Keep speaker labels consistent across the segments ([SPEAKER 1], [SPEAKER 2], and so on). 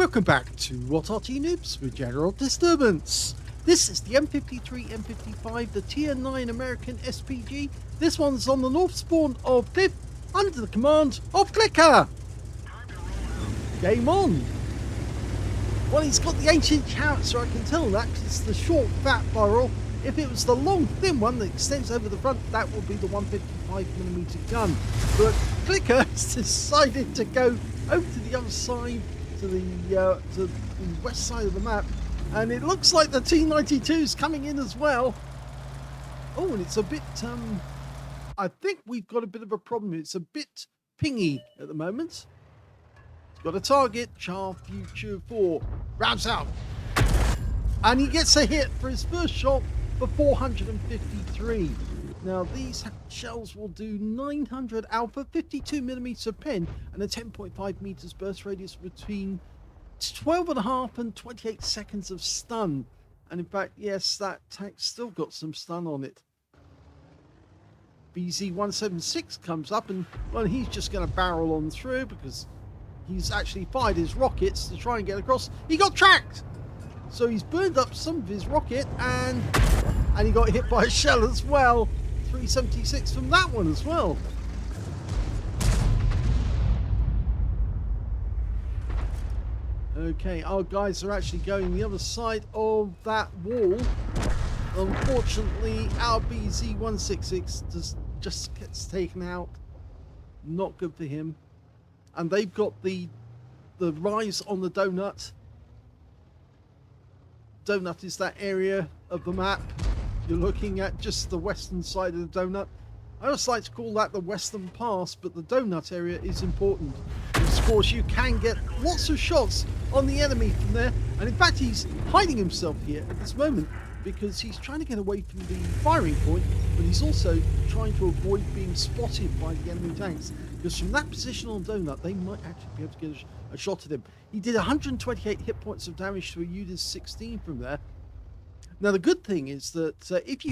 [SPEAKER 1] Welcome back to What Arty Noobs with General Disturbance. This is the M53, M55, the Tier 9 American SPG. This one's on the north spawn of Cliff under the command of CL1CKER. Game on. Well, he's got the ancient chariot, so I can tell that because it's the short, fat barrel. If it was the long, thin one that extends over the front, that would be the 155mm gun. But CL1CKER has decided to go over to the other side, to the west side of the map, and it looks like the T92 is coming in as well. Oh, and it's a bit, I think we've got a bit of a problem. It's a bit pingy at the moment. It's got a target, Char Future 4, rounds out, and he gets a hit for his first shot for 453. Now these shells will do 900 alpha, 52mm pen, and a 10.5 meters burst radius between 12.5 and 28 seconds of stun. And in fact, yes, that tank's still got some stun on it. BZ176 comes up, and well, he's just going to barrel on through because he's actually fired his rockets to try and get across. He got tracked, so he's burned up some of his rocket, and he got hit by a shell as well. 376 from that one as well. Okay, our guys are actually going the other side of that wall. Unfortunately, our BZ166 just gets taken out. Not good for him. And they've got the rise on the donut. Donut is that area of the map. You're looking at just the western side of the donut. I always like to call that the western pass, but the donut area is important. Of course, you can get lots of shots on the enemy from there, and in fact he's hiding himself here at this moment because he's trying to get away from the firing point, but he's also trying to avoid being spotted by the enemy tanks, because from that position on donut they might actually be able to get a shot at him. He did 128 hit points of damage to a UDIS 16 from there. Now the good thing is that if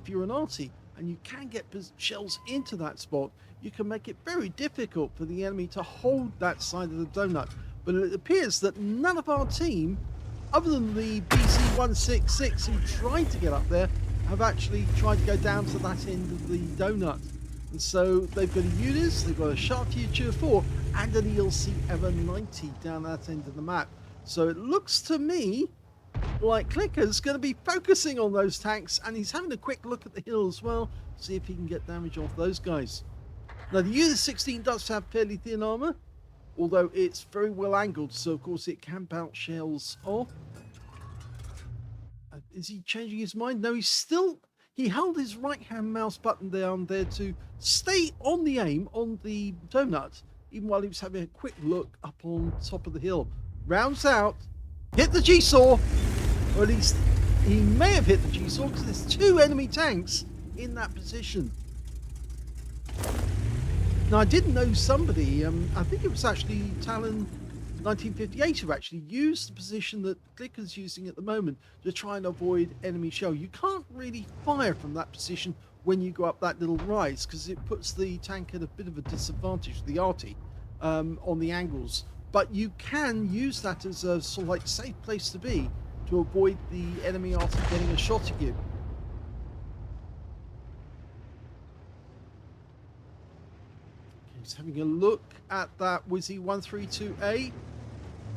[SPEAKER 1] you're an Arty and you can get shells into that spot, you can make it very difficult for the enemy to hold that side of the donut. But it appears that none of our team, other than the BZ166 who tried to get up there, have actually tried to go down to that end of the donut. And so they've got a UDIS, they've got a Shure Future 4 and an ELC Ever 90 down that end of the map. So it looks to me like CL1CKER's going to be focusing on those tanks, and he's having a quick look at the hill as well, see if he can get damage off those guys. Now the UDIS 16 does have fairly thin armor, although it's very well angled, so of course it can bounce shells off. Is he changing his mind? No, he held his right hand mouse button down there to stay on the aim on the donut, even while he was having a quick look up on top of the hill. Rounds out, hit the G-saw, or at least he may have hit the G-saw because there's two enemy tanks in that position. Now I did know somebody, I think it was actually Talon 1958 who actually used the position that CL1CKER's using at the moment to try and avoid enemy shell. You can't really fire from that position when you go up that little rise because it puts the tank at a bit of a disadvantage, the Arty, on the angles. But you can use that as a sort of like safe place to be to avoid the enemy Arty getting a shot at you. He's having a look at that Wizzy 132A,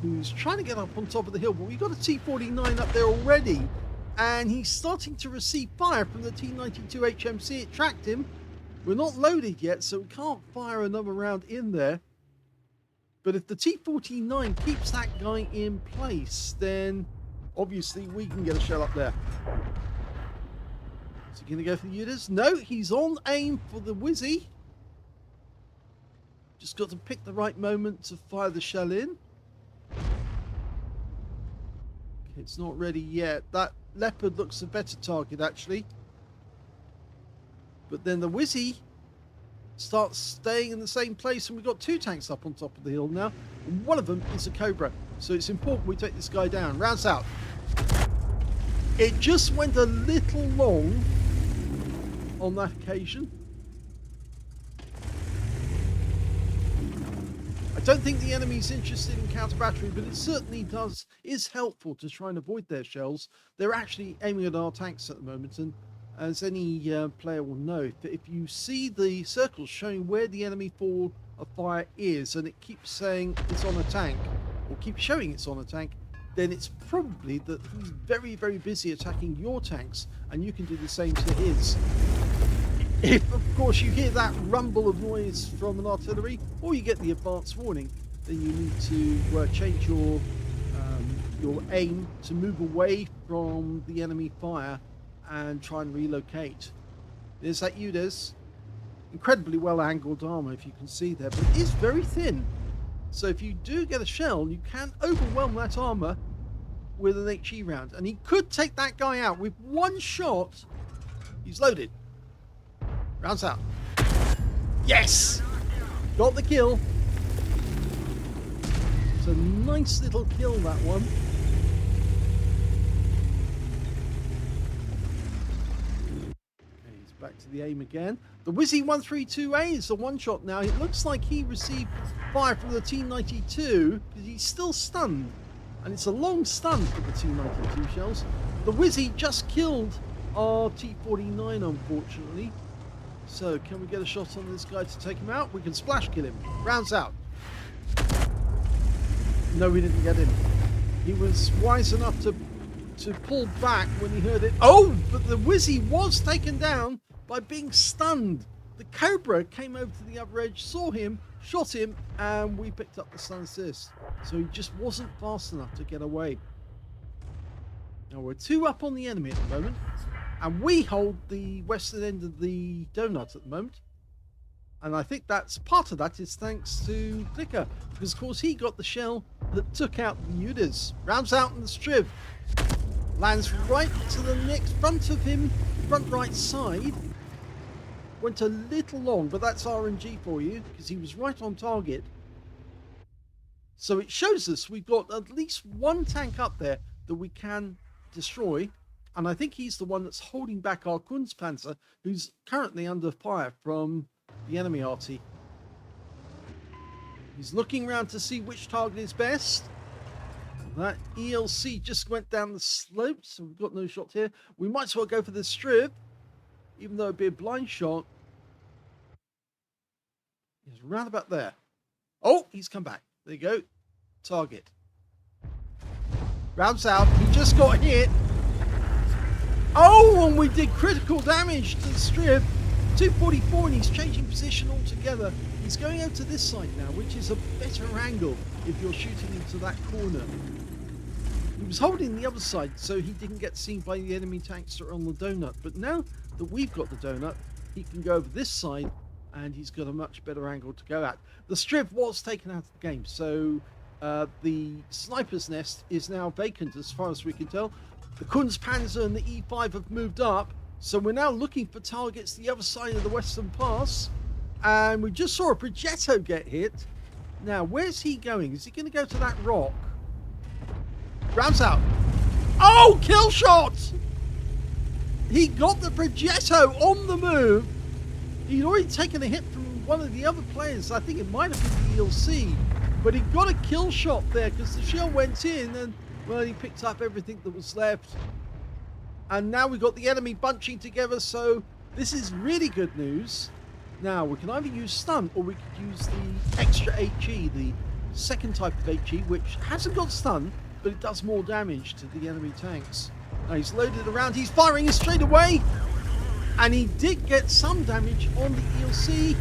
[SPEAKER 1] who's trying to get up on top of the hill, but we've got a T49 up there already, and he's starting to receive fire from the T92 HMC. It tracked him. We're not loaded yet, so we can't fire another round in there. But if the T49 keeps that guy in place, then obviously we can get a shell up there. Is he going to go for the UDIS? No, he's on aim for the Wizzy. Just got to pick the right moment to fire the shell in. Okay, it's not ready yet. That Leopard looks a better target, actually. But then the Wizzy starts staying in the same place, and we've got two tanks up on top of the hill now, and one of them is a Cobra, so it's important we take this guy down. Rounds out. It just went a little long on that occasion. I don't think the enemy's interested in counter battery, but it certainly is helpful to try and avoid their shells. They're actually aiming at our tanks at the moment, and as any player will know, if you see the circles showing where the enemy fall of fire is, and it keeps saying it's on a tank, or keeps showing it's on a tank, then it's probably that he's very, very busy attacking your tanks, and you can do the same to his. If, of course, you hear that rumble of noise from an artillery, or you get the advance warning, then you need to change your aim to move away from the enemy fire and try and relocate. There's that UDES. Incredibly well angled armor, if you can see there, but it is very thin. So if you do get a shell, you can overwhelm that armor with an HE round. And he could take that guy out with one shot. He's loaded. Rounds out. Yes! Got the kill. It's a nice little kill, that one. Back to the aim again. The Wizzy 132A is the one shot now. It looks like he received fire from the T92 because he's still stunned. And it's a long stun for the T92 shells. The Wizzy just killed our T49, unfortunately. So can we get a shot on this guy to take him out? We can splash kill him. Rounds out. No, we didn't get him. He was wise enough to pull back when he heard it. Oh, but the Wizzy was taken down by being stunned. The Cobra came over to the other edge, saw him, shot him, and we picked up the stun assist. So he just wasn't fast enough to get away. Now we're 2 up on the enemy at the moment, and we hold the western end of the donut at the moment. And I think that's part of that is thanks to CL1CKER, because of course he got the shell that took out the UDES. Rounds out in the strip. Lands right to the next front of him, front right side. Went a little long, but that's RNG for you, because he was right on target. So it shows us we've got at least one tank up there that we can destroy. And I think he's the one that's holding back our Kunstpanzer, who's currently under fire from the enemy Arty. He's looking around to see which target is best. That ELC just went down the slope, so we've got no shot here. We might as well go for the strip, even though it'd be a blind shot. He's round about there. Oh, he's come back. There you go. Target. Rounds out. He just got hit. Oh, and we did critical damage to the strip. 244, and he's changing position altogether. He's going out to this side now, which is a better angle if you're shooting into that corner. He was holding the other side, so he didn't get seen by the enemy tanks that are on the donut. But now that we've got the donut, he can go over this side, and he's got a much better angle to go at. The strip was taken out of the game, so the sniper's nest is now vacant as far as we can tell. The Kunstpanzer and the E5 have moved up, so we're now looking for targets the other side of the Western Pass. And we just saw a Progetto get hit. Now, where's he going? Is he going to go to that rock? Rounds out. Oh, kill shot! He got the Progetto on the move. He'd already taken a hit from one of the other players. I think it might have been the ELC. But he got a kill shot there because the shell went in and, well, he picked up everything that was left. And now we've got the enemy bunching together, so this is really good news. Now, we can either use stun or we could use the extra HE, the second type of HE, which hasn't got stun, but it does more damage to the enemy tanks. Now he's loaded around, he's firing straight away, and he did get some damage on the ELC,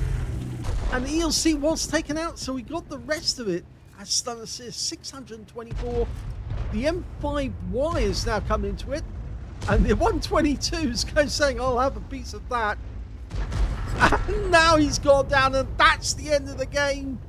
[SPEAKER 1] and the ELC was taken out, so we got the rest of it as stun assist, 624. The M5Y is now coming into it, and the 122 is saying, I'll have a piece of that. And now he's gone down, and that's the end of the game.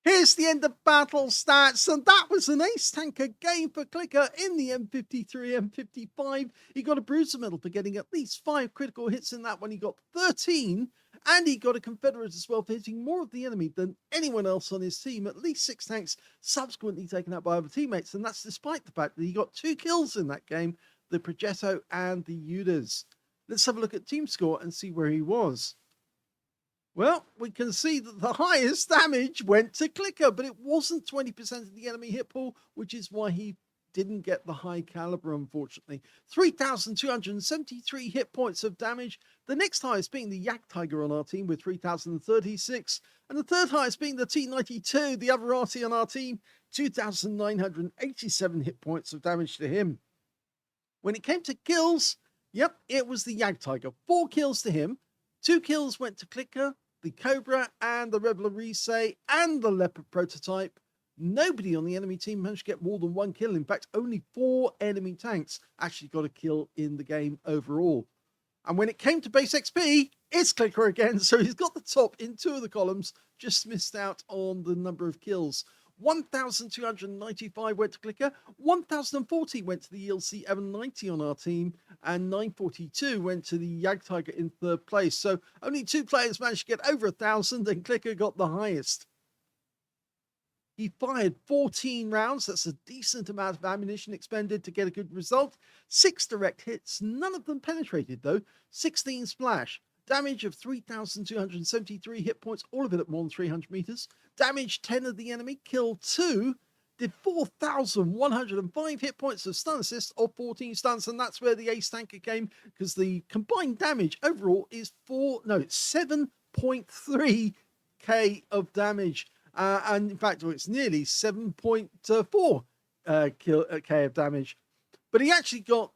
[SPEAKER 1] Here's the end of battle stats, and that was an ace tanker game for CL1CKER in the M53, M55. He got a bruiser medal for getting at least 5 critical hits in that one. He got 13, and he got a Confederate as well for hitting more of the enemy than anyone else on his team. At least 6 tanks subsequently taken out by other teammates, and that's despite the fact that he got 2 kills in that game, the Progetto and the UDES. Let's have a look at team score and see where he was. Well, we can see that the highest damage went to CL1CKER, but it wasn't 20% of the enemy hit pool, which is why he didn't get the high caliber, unfortunately. 3,273 hit points of damage. The next highest being the Tiger on our team with 3,036. And the third highest being the T92, the other Arty on our team, 2,987 hit points of damage to him. When it came to kills, yep, it was the Tiger. 4 kills to him. 2 kills went to CL1CKER, the Cobra, and the Rebel Arise, and the Leopard prototype. Nobody on the enemy team managed to get more than 1 kill. In fact, only 4 enemy tanks actually got a kill in the game overall. And when it came to base XP, it's CL1CKER again. So he's got the top in 2 of the columns, just missed out on the number of kills. 1,295 went to CL1CKER, 1,040 went to the ELC M90 on our team, and 942 went to the Tiger in 3rd place. So only 2 players managed to get over 1,000, and CL1CKER got the highest. He fired 14 rounds. That's a decent amount of ammunition expended to get a good result. 6 direct hits, none of them penetrated though. 16 splash. Damage of 3,273 hit points, all of it at more than 300 meters. Damage 10 of the enemy, killed 2. Did 4,105 hit points of stun assist or 14 stuns, and that's where the ace tanker came, because the combined damage overall is 7.3k of damage. And in fact, it's nearly 7.4 k of damage. But he actually got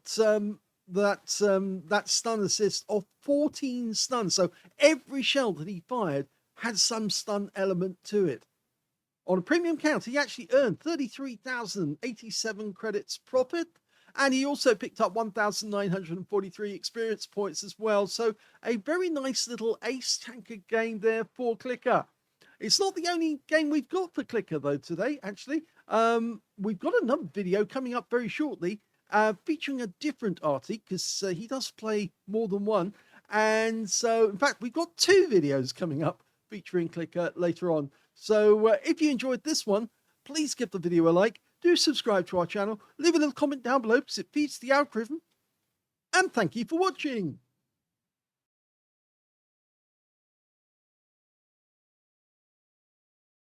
[SPEAKER 1] that stun assist of 14 stuns. So every shell that he fired had some stun element to it. On a premium count, he actually earned 33,087 credits profit. And he also picked up 1,943 experience points as well. So a very nice little ace tanker game there for CL1CKER. It's not the only game we've got for CL1CKER though today, actually. We've got another video coming up very shortly featuring a different Arty, because he does play more than one. And so, in fact, we've got 2 videos coming up featuring CL1CKER later on. So if you enjoyed this one, please give the video a like, do subscribe to our channel, leave a little comment down below because it feeds the algorithm. And thank you for watching.